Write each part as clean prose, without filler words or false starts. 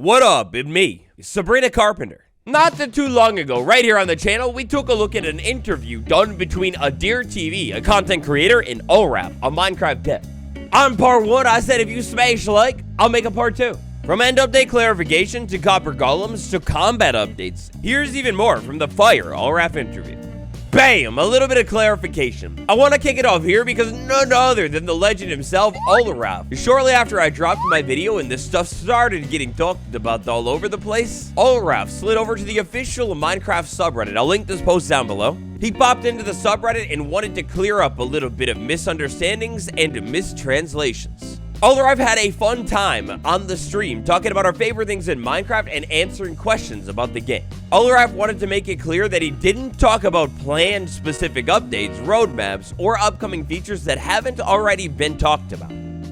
What up, it's me, Sabrina Carpenter. Not too long ago, right here on the channel, we took a look at an interview done between AdirTV, a content creator, and Ulraf, a Minecraft dev. On part 1, I said if you smash like, I'll make a part 2. From end update clarification to copper golems to combat updates, here's even more from the Fire Ulraf interview. Bam! A little bit of clarification. I want to kick it off here because none other than the legend himself, Ulraf. Shortly after I dropped my video and this stuff started getting talked about all over the place, Ulraf slid over to the official Minecraft subreddit. I'll link this post down below. He popped into the subreddit and wanted to clear up a little bit of misunderstandings and mistranslations. Ulraf had a fun time on the stream talking about our favorite things in Minecraft and answering questions about the game. Ulraf wanted to make it clear that he didn't talk about planned specific updates, roadmaps, or upcoming features that haven't already been talked about.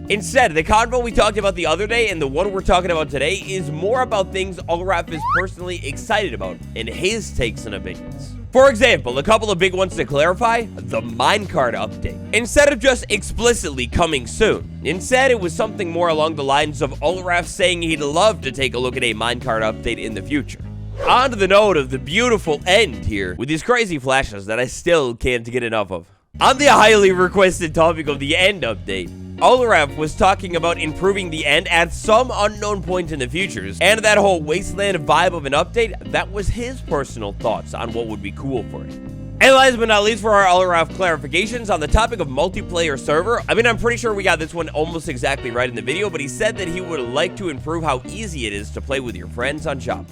Instead, the convo we talked about the other day and the one we're talking about today is more about things Ulraf is personally excited about and his takes and opinions. For example, a couple of big ones to clarify: the minecart update. Instead of just explicitly coming soon, instead it was something more along the lines of Ulraf saying he'd love to take a look at a minecart update in the future. On to the note of the beautiful end here, with these crazy flashes that I still can't get enough of. On the highly requested topic of the end update, Ulraf was talking about improving the end at some unknown point in the futures, and that whole wasteland vibe of an update, that was his personal thoughts on what would be cool for it. And last but not least, for our Ulraf clarifications on the topic of multiplayer server, I'm pretty sure we got this one almost exactly right in the video, but he said that he would like to improve how easy it is to play with your friends on Java.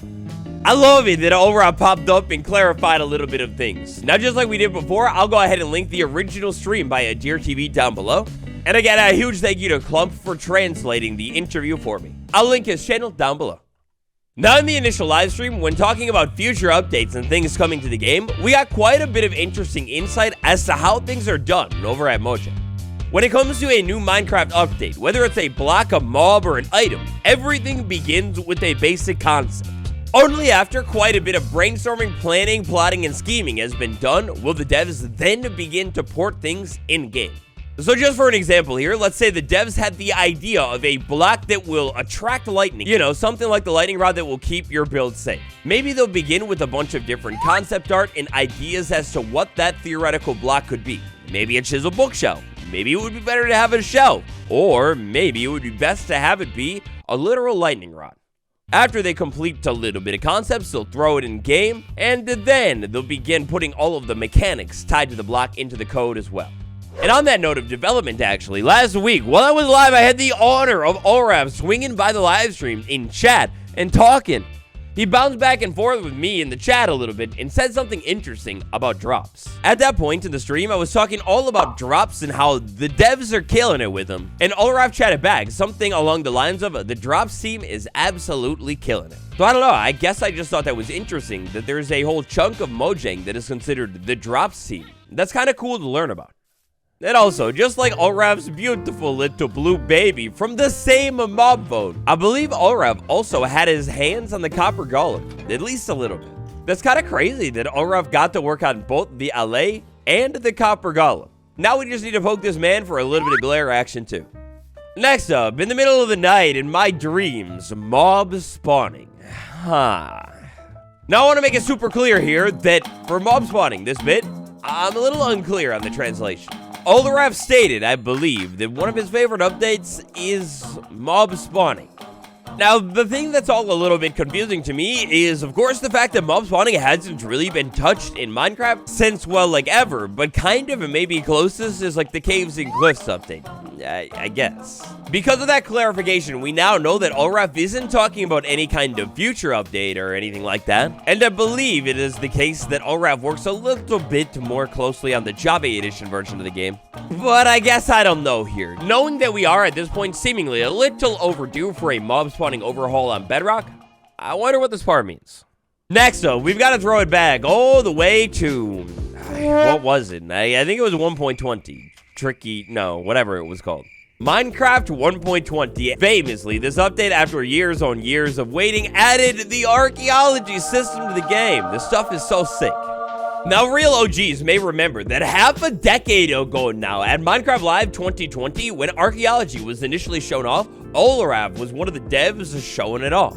I love it that Ulraf popped up and clarified a little bit of things. Now, just like we did before, I'll go ahead and link the original stream by AdirTV down below. And again, a huge thank you to Clump for translating the interview for me. I'll link his channel down below. Now, in the initial live stream, when talking about future updates and things coming to the game, we got quite a bit of interesting insight as to how things are done over at Mojang. When it comes to a new Minecraft update, whether it's a block, a mob, or an item, everything begins with a basic concept. Only after quite a bit of brainstorming, planning, plotting, and scheming has been done will the devs then begin to port things in-game. So just for an example here, let's say the devs had the idea of a block that will attract lightning. You know, something like the lightning rod that will keep your build safe. Maybe they'll begin with a bunch of different concept art and ideas as to what that theoretical block could be. Maybe a chisel bookshelf. Maybe it would be better to have a shelf. Or maybe it would be best to have it be a literal lightning rod. After they complete a little bit of concepts, they'll throw it in game, and then they'll begin putting all of the mechanics tied to the block into the code as well. And on that note of development, actually, last week, while I was live, I had the honor of Ulraf swinging by the live stream in chat and talking. He bounced back and forth with me in the chat a little bit and said something interesting about drops. At that point in the stream, I was talking all about drops and how the devs are killing it with them. And Ulraf chatted back something along the lines of, the drops team is absolutely killing it. So I don't know, I guess I just thought that was interesting that there's a whole chunk of Mojang that is considered the drops team. That's kind of cool to learn about. And also, just like Ulraf's beautiful little blue baby from the same mob vote, I believe Ulraf also had his hands on the copper golem, at least a little bit. That's kind of crazy that Ulraf got to work on both the LA and the copper golem. Now we just need to poke this man for a little bit of glare action too. Next up, in the middle of the night in my dreams, mob spawning. Now I want to make it super clear here that for mob spawning this bit, I'm a little unclear on the translation. Ulraf stated, I believe, that one of his favorite updates is mob spawning. Now, the thing that's all a little bit confusing to me is, of course, the fact that mob spawning hasn't really been touched in Minecraft since, well, like ever, but kind of maybe closest is like the Caves and Cliffs update, I guess. Because of that clarification, we now know that Ulraf isn't talking about any kind of future update or anything like that, and I believe it is the case that Ulraf works a little bit more closely on the Java Edition version of the game. But I guess I don't know here. Knowing that we are at this point seemingly a little overdue for a mob spawning overhaul on Bedrock, I wonder what this part means. Next up, we've got to throw it back all the way to, what was it? I think it was 1.20. Tricky, no, whatever it was called. Minecraft 1.20. Famously, this update, after years on years of waiting, added the archeology system to the game. This stuff is so sick. Now, real OGs may remember that half a decade ago now, at Minecraft Live 2020, when archeology was initially shown off, Ulraf was one of the devs showing it off.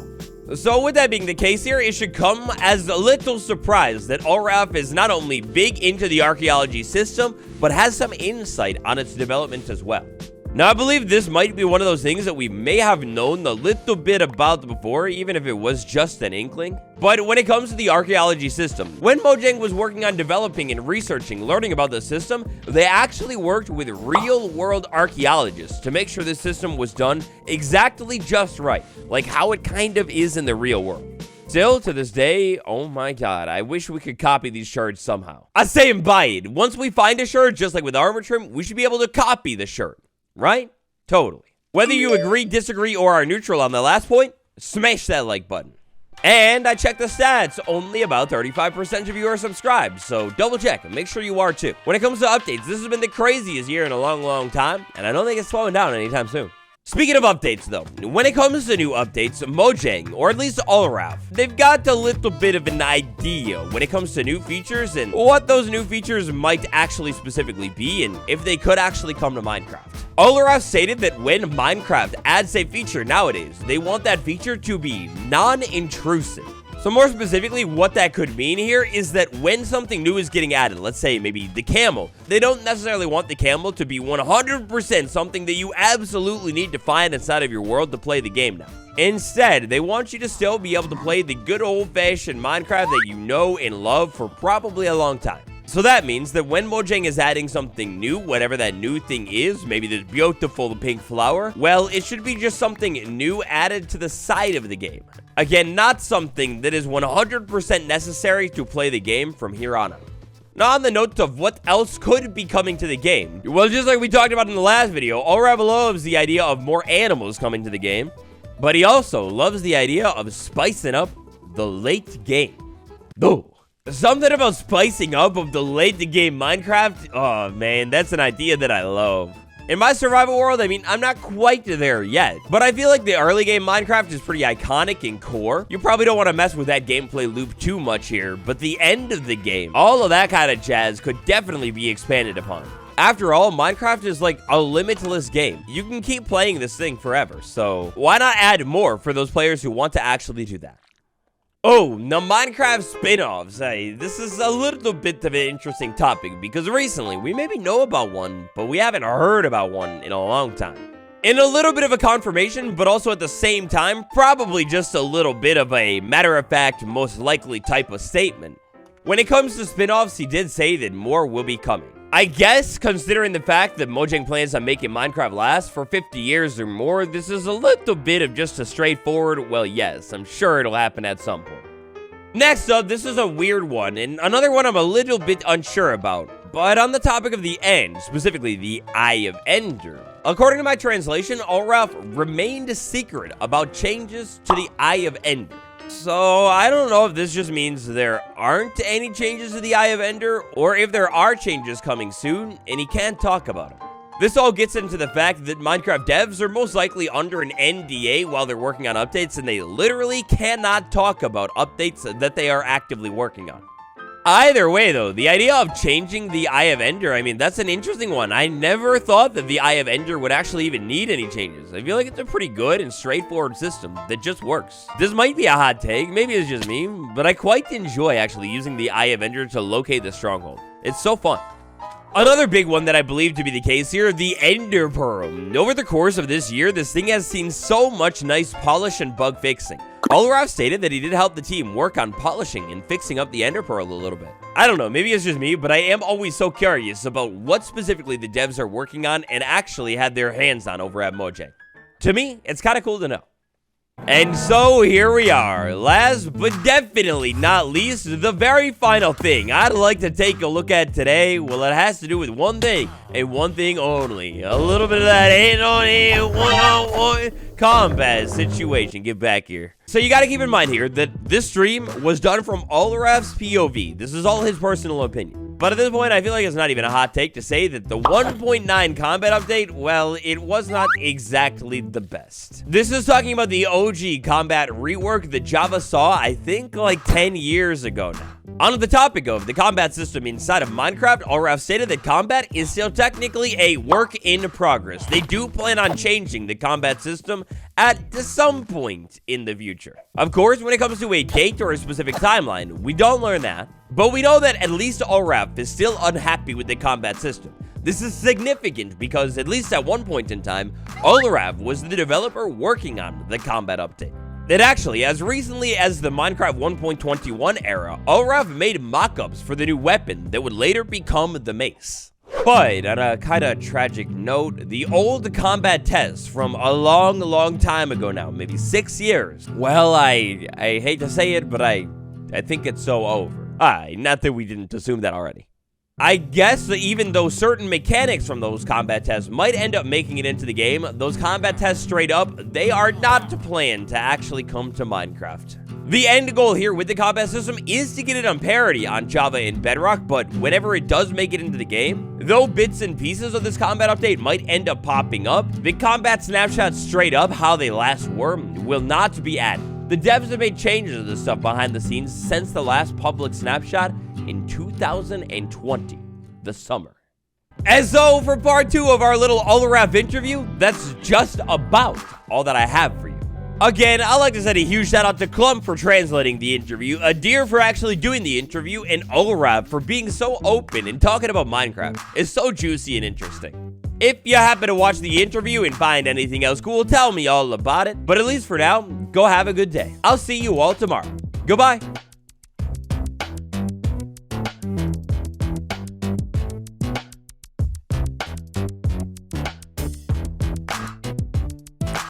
So with that being the case here, it should come as a little surprise that Ulraf is not only big into the archaeology system, but has some insight on its development as well. Now, I believe this might be one of those things that we may have known a little bit about before, even if it was just an inkling. But when it comes to the archaeology system, when Mojang was working on developing and researching, learning about the system, they actually worked with real-world archaeologists to make sure the system was done exactly just right, like how it kind of is in the real world. Still, to this day, oh my god, I wish we could copy these shards somehow. I say and buy it. Once we find a shard, just like with armor trim, we should be able to copy the shard. Right? Totally. Whether you agree, disagree, or are neutral on the last point, smash that like button. And I checked the stats, only about 35% of you are subscribed, so double check and make sure you are too. When it comes to updates, this has been the craziest year in a long time, and I don't think it's slowing down anytime soon. Speaking of updates though, when it comes to new updates, Mojang, or at least Ulraf, they've got a little bit of an idea when it comes to new features and what those new features might actually specifically be and if they could actually come to Minecraft. Ulraf stated that when Minecraft adds a feature nowadays, they want that feature to be non-intrusive. So more specifically, what that could mean here is that when something new is getting added, let's say maybe the camel, they don't necessarily want the camel to be 100% something that you absolutely need to find inside of your world to play the game now. Instead, they want you to still be able to play the good old-fashioned Minecraft that you know and love for probably a long time. So that means that when Mojang is adding something new, whatever that new thing is, maybe this beautiful pink flower, well, it should be just something new added to the side of the game. Again, not something that is 100% necessary to play the game from here on out. Now, on the note of what else could be coming to the game, well, just like we talked about in the last video, Ulraf loves the idea of more animals coming to the game, but he also loves the idea of spicing up the late game. Though, something about spicing up of the late game Minecraft, oh man, that's an idea that I love. In my survival world, I mean, I'm not quite there yet, but I feel like the early game Minecraft is pretty iconic and core. You probably don't want to mess with that gameplay loop too much here, but the end of the game, all of that kind of jazz could definitely be expanded upon. After all, Minecraft is like a limitless game. You can keep playing this thing forever, so why not add more for those players who want to actually do that? Oh, now Minecraft spin-offs. Hey, this is a little bit of an interesting topic because recently we maybe know about one, but we haven't heard about one in a long time. In a little bit of a confirmation, but also at the same time, probably just a little bit of a matter-of-fact, most likely type of statement. When it comes to spin-offs, he did say that more will be coming. I guess, considering the fact that Mojang plans on making Minecraft last for 50 years or more, this is a little bit of just a straightforward, well, yes, I'm sure it'll happen at some point. Next up, this is a weird one, and another one I'm a little bit unsure about. But on the topic of the end, specifically the Eye of Ender, according to my translation, Ulraf remained a secret about changes to the Eye of Ender. So, I don't know if this just means there aren't any changes to the Eye of Ender, or if there are changes coming soon, and he can't talk about them. This all gets into the fact that Minecraft devs are most likely under an NDA while they're working on updates, and they literally cannot talk about updates that they are actively working on. Either way, though, the idea of changing the Eye of Ender, I mean, that's an interesting one. I never thought that the Eye of Ender would actually even need any changes. I feel like it's a pretty good and straightforward system that just works. This might be a hot take, maybe it's just me, but I quite enjoy actually using the Eye of Ender to locate the stronghold. It's so fun. Another big one that I believe to be the case here, the Ender Pearl. Over the course of this year, this thing has seen so much nice polish and bug fixing. Ulraf stated that he did help the team work on polishing and fixing up the Ender Pearl a little bit. I don't know, maybe it's just me, but I am always so curious about what specifically the devs are working on and actually had their hands on over at Mojang. To me, it's kind of cool to know. And so here we are, last but definitely not least, the very final thing I'd like to take a look at today. Well, it has to do with one thing, and one thing only. A little bit of that hand-on-hand, one-on-one combat situation. Get back here. So you gotta keep in mind here that this stream was done from Ulraf's POV. This is all his personal opinion. But at this point, I feel like it's not even a hot take to say that the 1.9 combat update, well, it was not exactly the best. This is talking about the OG combat rework that Java saw, I think, like 10 years ago now. On the topic of the combat system inside of Minecraft, Ulraf stated that combat is still technically a work in progress. They do plan on changing the combat system at some point in the future. Of course, when it comes to a date or a specific timeline, we don't learn that, but we know that at least Ulraf is still unhappy with the combat system. This is significant because at least at one point in time, Ulraf was the developer working on the combat update. And actually, as recently as the Minecraft 1.21 era, Ulraf made mock-ups for the new weapon that would later become the mace. But on a kind of tragic note, the old combat test from a long time ago now, maybe 6 years, well, I hate to say it, but I think it's so over. Not that we didn't assume that already. I guess that even though certain mechanics from those combat tests might end up making it into the game, those combat tests straight up, they are not planned to actually come to Minecraft. The end goal here with the combat system is to get it on parity on Java and Bedrock, but whenever it does make it into the game, though bits and pieces of this combat update might end up popping up, the combat snapshots straight up how they last were will not be added. The devs have made changes to this stuff behind the scenes since the last public snapshot in 2020, the summer. And so for part 2 of our little Ulraf interview, that's just about all that I have for you. Again, I'd like to send a huge shout out to Clump for translating the interview, Adir for actually doing the interview, and Ulraf for being so open and talking about Minecraft. It's so juicy and interesting. If you happen to watch the interview and find anything else cool, tell me all about it. But at least for now, go have a good day. I'll see you all tomorrow. Goodbye.